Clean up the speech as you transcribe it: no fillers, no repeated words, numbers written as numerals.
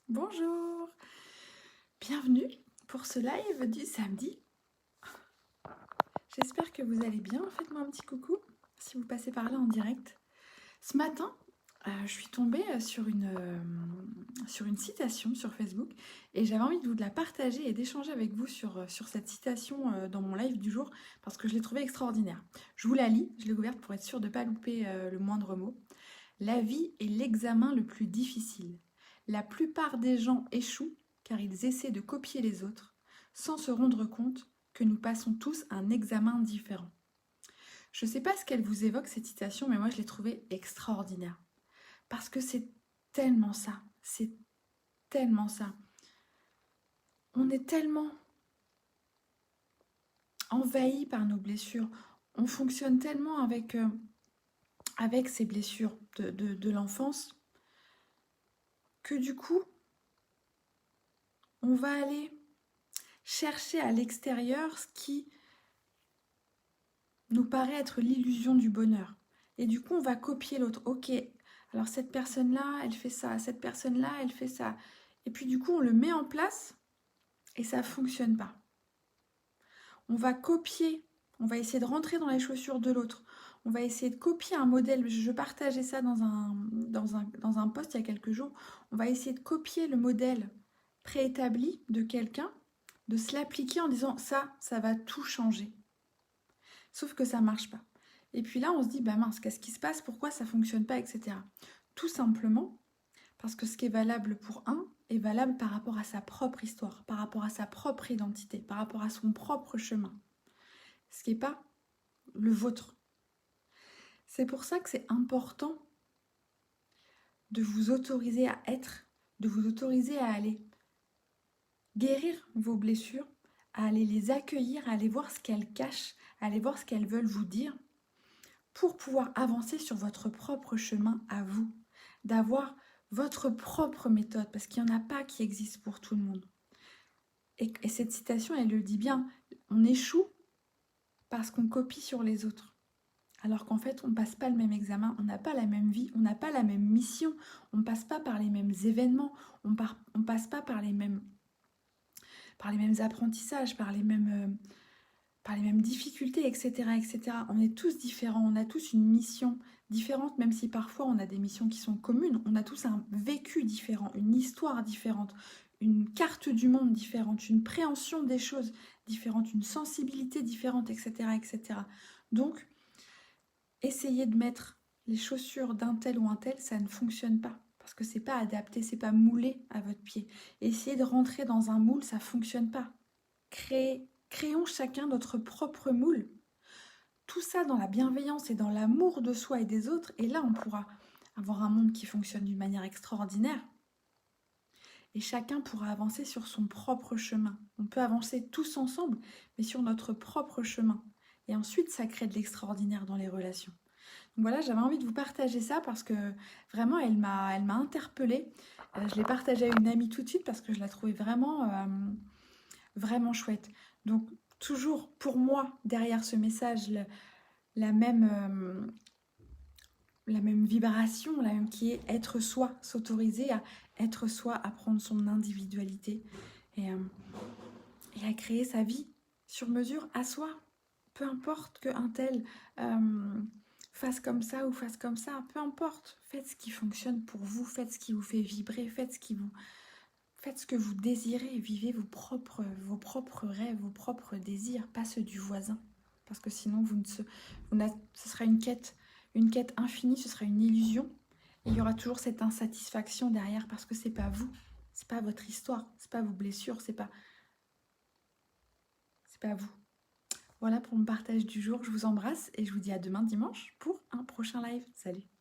Bonjour, bienvenue pour ce live du samedi. J'espère que vous allez bien. Faites-moi un petit coucou si vous passez par là en direct. Ce matin, je suis tombée sur une citation sur Facebook et j'avais envie de vous la partager et d'échanger avec vous sur cette citation dans mon live du jour parce que je l'ai trouvée extraordinaire. Je vous la lis, je l'ai ouverte pour être sûre de ne pas louper le moindre mot. La vie est l'examen le plus difficile. La plupart des gens échouent car ils essaient de copier les autres, sans se rendre compte que nous passons tous un examen différent. Je ne sais pas ce qu'elle vous évoque cette citation, mais moi je l'ai trouvée extraordinaire. Parce que c'est tellement ça, c'est tellement ça. On est tellement envahi par nos blessures, on fonctionne tellement avec ces blessures de l'enfance, que du coup, on va aller chercher à l'extérieur ce qui nous paraît être l'illusion du bonheur. Et du coup, on va copier l'autre. Ok, alors cette personne-là, elle fait ça, cette personne-là, elle fait ça. Et puis du coup, on le met en place et ça ne fonctionne pas. On va copier, on va essayer de rentrer dans les chaussures de l'autre. On va essayer de copier un modèle. Je partageais ça dans un post il y a quelques jours. On va essayer de copier le modèle préétabli de quelqu'un, de se l'appliquer en disant ça va tout changer. Sauf que ça ne marche pas. Et puis là, on se dit, bah mince, qu'est-ce qui se passe? Pourquoi ça ne fonctionne pas, etc. Tout simplement parce que ce qui est valable pour un est valable par rapport à sa propre histoire, par rapport à sa propre identité, par rapport à son propre chemin. Ce qui n'est pas le vôtre. C'est pour ça que c'est important de vous autoriser à être, de vous autoriser à aller guérir vos blessures, à aller les accueillir, à aller voir ce qu'elles cachent, à aller voir ce qu'elles veulent vous dire, pour pouvoir avancer sur votre propre chemin à vous, d'avoir votre propre méthode, parce qu'il n'y en a pas qui existe pour tout le monde. Et cette citation, elle le dit bien, on échoue parce qu'on copie sur les autres. Alors qu'en fait, on ne passe pas le même examen, on n'a pas la même vie, on n'a pas la même mission, on ne passe pas par les mêmes événements, on ne passe pas par les mêmes apprentissages, par les mêmes difficultés, etc., etc. On est tous différents, on a tous une mission différente, même si parfois on a des missions qui sont communes. On a tous un vécu différent, une histoire différente, une carte du monde différente, une préhension des choses différente, une sensibilité différente, etc., etc. Donc, essayer de mettre les chaussures d'un tel ou un tel, ça ne fonctionne pas. Parce que c'est pas adapté, c'est pas moulé à votre pied. Essayer de rentrer dans un moule, ça fonctionne pas. Créons chacun notre propre moule. Tout ça dans la bienveillance et dans l'amour de soi et des autres. Et là, on pourra avoir un monde qui fonctionne d'une manière extraordinaire. Et chacun pourra avancer sur son propre chemin. On peut avancer tous ensemble, mais sur notre propre chemin. Et ensuite, ça crée de l'extraordinaire dans les relations. Donc voilà, j'avais envie de vous partager ça parce que vraiment, elle m'a interpellée. Je l'ai partagée à une amie tout de suite parce que je la trouvais vraiment chouette. Donc, toujours pour moi, derrière ce message, la même vibration, la même qui est être soi, s'autoriser à être soi, à prendre son individualité et à créer sa vie sur mesure à soi. Peu importe qu'un tel fasse comme ça ou fasse comme ça, peu importe. Faites ce qui fonctionne pour vous, faites ce qui vous fait vibrer, faites ce que vous désirez, vivez vos propres rêves, vos propres désirs, pas ceux du voisin. Parce que sinon, ce sera une quête infinie, ce sera une illusion. Et il y aura toujours cette insatisfaction derrière parce que c'est pas vous, c'est pas votre histoire, c'est pas vos blessures, c'est pas vous. Voilà pour mon partage du jour. Je vous embrasse et je vous dis à demain dimanche pour un prochain live. Salut!